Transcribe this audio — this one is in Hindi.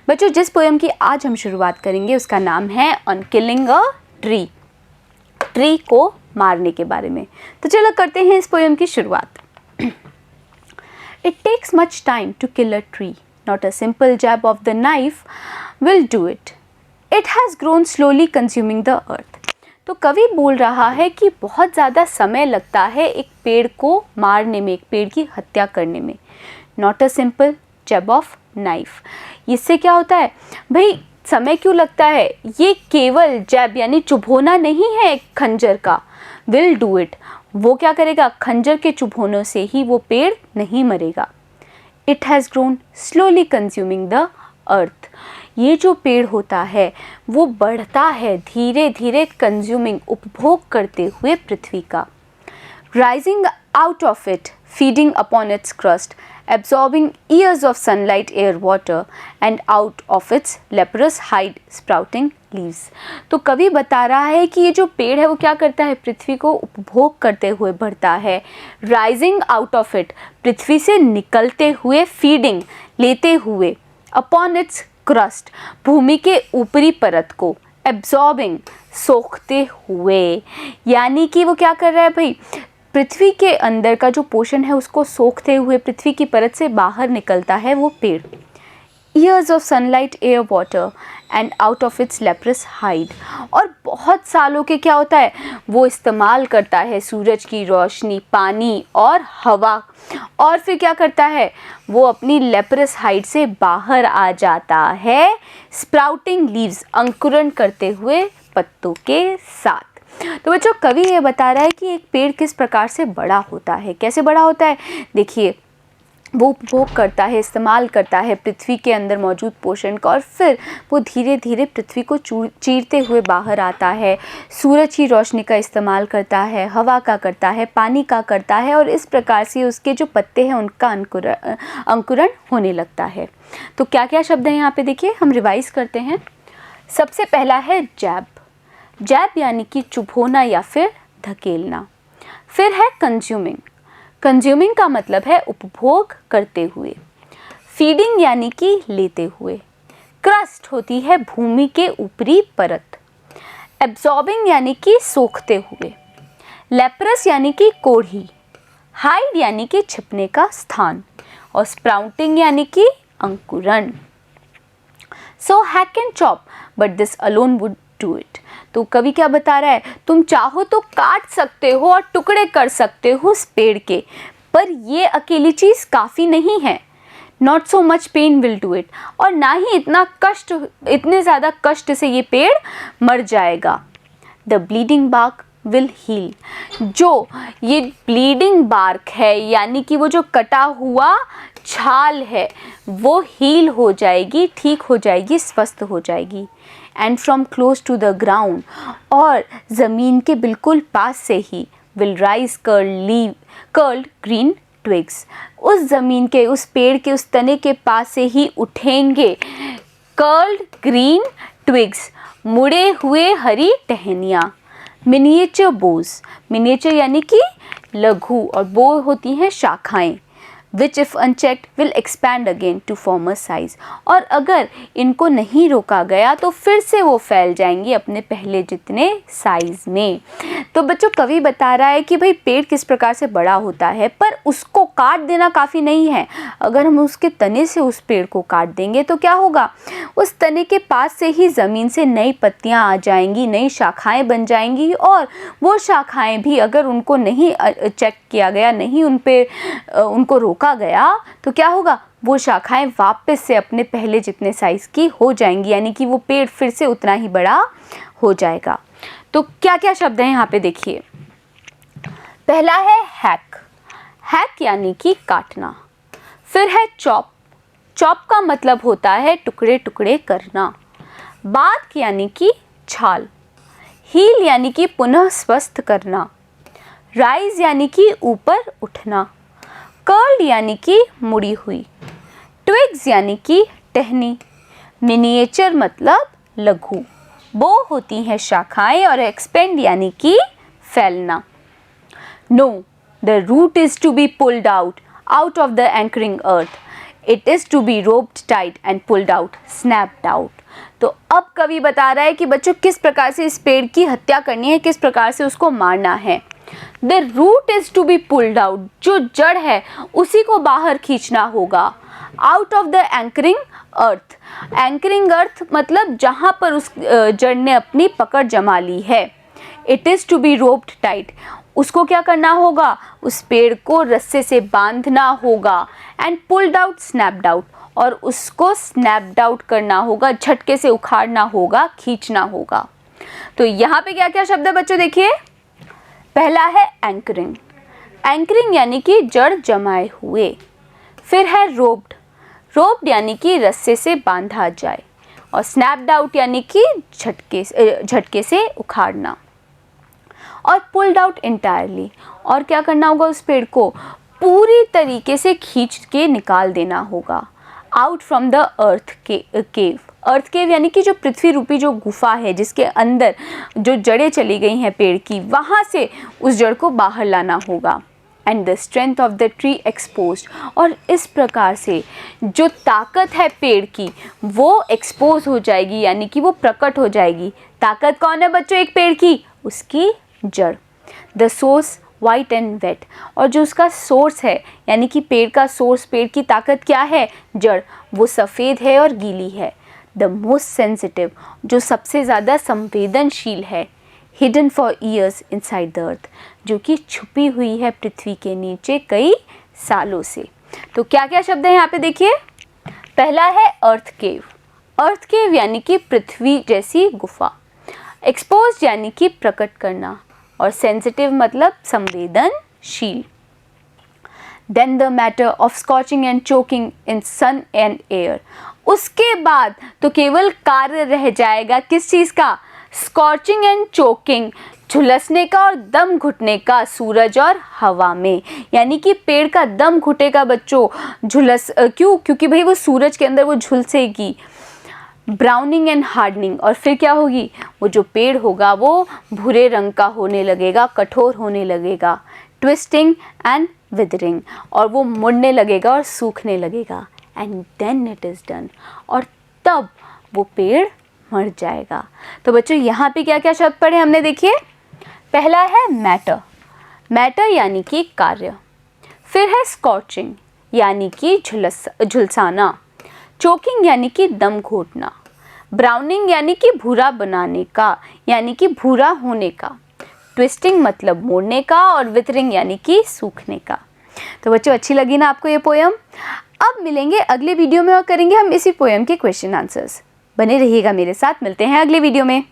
बच्चों जिस पोएम की आज हम शुरुआत करेंगे उसका नाम है on killing a tree, tree को मारने के बारे में। तो चलो करते हैं इस पोएम की शुरुआत। It takes much time to kill a tree. Not a simple jab of the knife will do it. It has grown slowly consuming the earth. तो कवि बोल रहा है कि बहुत ज़्यादा समय लगता है एक पेड़ को मारने में, एक पेड़ की हत्या करने में। Not a simple jab of knife. इससे क्या होता है भाई, समय क्यों लगता है? ये केवल जैब यानी चुभोना नहीं है एक खंजर का। विल डू इट, वो क्या करेगा? खंजर के चुभोनों से ही वो पेड़ नहीं मरेगा। It has grown slowly consuming the earth, ये जो पेड़ होता है वो बढ़ता है धीरे धीरे, कंज्यूमिंग उपभोग करते हुए पृथ्वी का। Rising out of it, feeding upon its crust, absorbing years of sunlight, air, water, and out of its leprous hide sprouting leaves. तो कवि बता रहा है कि ये जो पेड़ है वो क्या करता है? पृथ्वी को उपभोग करते हुए बढ़ता है। Rising out of it, पृथ्वी से निकलते हुए, feeding लेते हुए, upon its crust, भूमि के ऊपरी परत को, absorbing सोखते हुए, यानी कि वो क्या कर रहा है भाई? पृथ्वी के अंदर का जो पोषण है उसको सोखते हुए पृथ्वी की परत से बाहर निकलता है वो पेड़। Years of sunlight, air, water and out of its leprous hide, और बहुत सालों के क्या होता है वो इस्तेमाल करता है सूरज की रोशनी, पानी और हवा, और फिर क्या करता है वो अपनी लेप्रस हाइड से बाहर आ जाता है। स्प्राउटिंग लीव्स, अंकुरण करते हुए पत्तों के साथ। तो बच्चों कवि ये बता रहा है कि एक पेड़ किस प्रकार से बड़ा होता है, कैसे बड़ा होता है। देखिए वो उपभोग करता है, इस्तेमाल करता है पृथ्वी के अंदर मौजूद पोषण का, और फिर वो धीरे धीरे पृथ्वी को चीरते हुए बाहर आता है। सूरज की रोशनी का इस्तेमाल करता है, हवा का करता है, पानी का करता है, और इस प्रकार से उसके जो पत्ते हैं उनका अंकुरण होने लगता है। तो क्या क्या शब्द हैं यहाँ पे देखिए, हम रिवाइज करते हैं। सबसे पहला है जैब, जैब यानी कि चुभोना या फिर धकेलना। फिर है कंज्यूमिंग, कंज्यूमिंग का मतलब है उपभोग करते हुए। फीडिंग यानी कि लेते हुए। क्रस्ट होती है भूमि के ऊपरी परत। एब्जॉर्बिंग यानी कि सोखते हुए। लेप्रस यानी कि कोढ़ी। हाइड यानी कि छिपने का स्थान। और स्प्राउटिंग यानी कि अंकुरण। So hack and chop but this alone would do it. तो कवि क्या बता रहा है, तुम चाहो तो काट सकते हो और टुकड़े कर सकते हो उस पेड़ के, पर ये अकेली चीज़ काफ़ी नहीं है। Not so much pain will do it, और ना ही इतने ज़्यादा कष्ट से ये पेड़ मर जाएगा। The bleeding bark will heal, जो ये ब्लीडिंग बार्क है यानी कि वो जो कटा हुआ छाल है वो हील हो जाएगी, ठीक हो जाएगी, स्वस्थ हो जाएगी। And from close to the ground, और ज़मीन के बिल्कुल पास से ही will rise curled green twigs, उस ज़मीन के, उस पेड़ के उस तने के पास से ही उठेंगे कर्ल्ड ग्रीन ट्विग्स, मुड़े हुए हरी टहनियाँ। मिनिएचर बोज, मिनिएचर यानी कि लघु, और बो होती हैं शाखाएं। which if unchecked will expand again to former size, और अगर इनको नहीं रोका गया तो फिर से वो फैल जाएंगी अपने पहले जितने साइज में। तो बच्चों कवि बता रहा है कि भाई पेड़ किस प्रकार से बड़ा होता है, पर उसको काट देना काफ़ी नहीं है। अगर हम उसके तने से उस पेड़ को काट देंगे तो क्या होगा, उस तने के पास से ही ज़मीन से नई पत्तियाँ आ जाएंगी, नई शाखाएँ बन जाएंगी, और वो शाखाएँ भी अगर उनको नहीं चेक किया गया, नहीं उनको रोका गया तो क्या होगा, वो शाखाएं वापस से अपने पहले जितने साइज की हो जाएंगी, यानी कि वो पेड़ फिर से उतना ही बड़ा हो जाएगा। तो क्या क्या शब्द हैं यहाँ पे देखिए। पहला है हैक, हैक यानी कि काटना। फिर है चॉप, चॉप का मतलब होता है टुकड़े टुकड़े करना। बार्क यानी कि छाल। हील यानी कि पुनः स्वस्थ करना। राइज यानी कि ऊपर उठना। कर्ल यानी कि मुड़ी हुई। ट्विग्स यानी कि टहनी। मिनिएचर मतलब लघु। बो होती हैं शाखाएं, और एक्सपेंड यानी कि फैलना। No, the root is to be pulled out of the anchoring earth. It is to be roped tight and pulled out, snapped out. तो अब कवि बता रहा है कि बच्चों किस प्रकार से इस पेड़ की हत्या करनी है, किस प्रकार से उसको मारना है। The root is to be pulled out, जो जड़ है उसी को बाहर खींचना होगा। Out of the anchoring earth, anchoring earth मतलब जहाँ पर उस जड़ ने अपनी पकड़ जमा ली है। It is to be roped tight, उसको क्या करना होगा, उस पेड़ को रस्से से बांधना होगा। And pulled out, snapped out, और उसको स्नैप्ड आउट करना होगा, झटके से उखाड़ना होगा, खींचना होगा। तो यहाँ पे क्या क्या शब्द है बच्चों, देखिए। पहला है एंकरिंग, एंकरिंग यानी कि जड़ जमाए हुए। फिर है रोप्ड, रोप्ड यानी कि रस्से से बांधा जाए। और स्नैप्ड आउट यानी कि झटके से उखाड़ना। और पुल्ड आउट इंटायरली, और क्या करना होगा, उस पेड़ को पूरी तरीके से खींच के निकाल देना होगा। आउट फ्रॉम द अर्थ केव, अर्थ केव यानी कि जो पृथ्वी रूपी जो गुफा है जिसके अंदर जो जड़ें चली गई हैं पेड़ की, वहाँ से उस जड़ को बाहर लाना होगा। And the strength of the tree exposed, और इस प्रकार से जो ताकत है पेड़ की वो एक्सपोज हो जाएगी, यानी कि वो प्रकट हो जाएगी। ताकत कौन है बच्चों एक पेड़ की, उसकी जड़। The source white and wet, और जो उसका सोर्स है यानी कि पेड़ का सोर्स, पेड़ की ताकत क्या है, जड़, वो सफ़ेद है और गीली है। द मोस्ट सेंसिटिव, जो सबसे ज़्यादा संवेदनशील है। Hidden for years inside the earth, जो कि छुपी हुई है पृथ्वी के नीचे कई सालों से। तो क्या क्या शब्द हैं यहाँ पे देखिए। पहला है अर्थ केव, अर्थ केव यानी कि पृथ्वी जैसी गुफा। एक्सपोज यानी कि प्रकट करना, और सेंसिटिव मतलब संवेदनशील। Then the matter of scorching and choking in sun and air, उसके बाद तो केवल कार्य रह जाएगा किस चीज़ का, स्कॉचिंग एंड चोकिंग, झुलसने का और दम घुटने का सूरज और हवा में। यानी कि पेड़ का दम घुटेगा बच्चों, क्योंकि भाई वो सूरज के अंदर वो झुलसेगी। ब्राउनिंग एंड हार्डनिंग, और फिर क्या होगी, वो जो पेड़ होगा वो भूरे रंग का होने लगेगा, कठोर होने लगेगा। ट्विस्टिंग एंड विदरिंग, और वो मुड़ने लगेगा और सूखने लगेगा। And then it is done, और तब वो पेड़ मर जाएगा। तो बच्चों यहाँ पे क्या क्या शब्द पढ़े हमने, देखिए। पहला है मैटर, मैटर यानी कि कार्य। फिर है स्कॉचिंग यानी कि झुलसाना। चोकिंग यानी कि दम घोटना। ब्राउनिंग यानी कि भूरा बनाने का, यानी कि भूरा होने का। ट्विस्टिंग मतलब मोड़ने का, और विथरिंग यानी कि सूखने का। तो बच्चों अच्छी लगी ना आपको ये पोयम। अब मिलेंगे अगले वीडियो में और करेंगे हम इसी पोयम के क्वेश्चन आंसर्स। बने रहिएगा मेरे साथ, मिलते हैं अगले वीडियो में।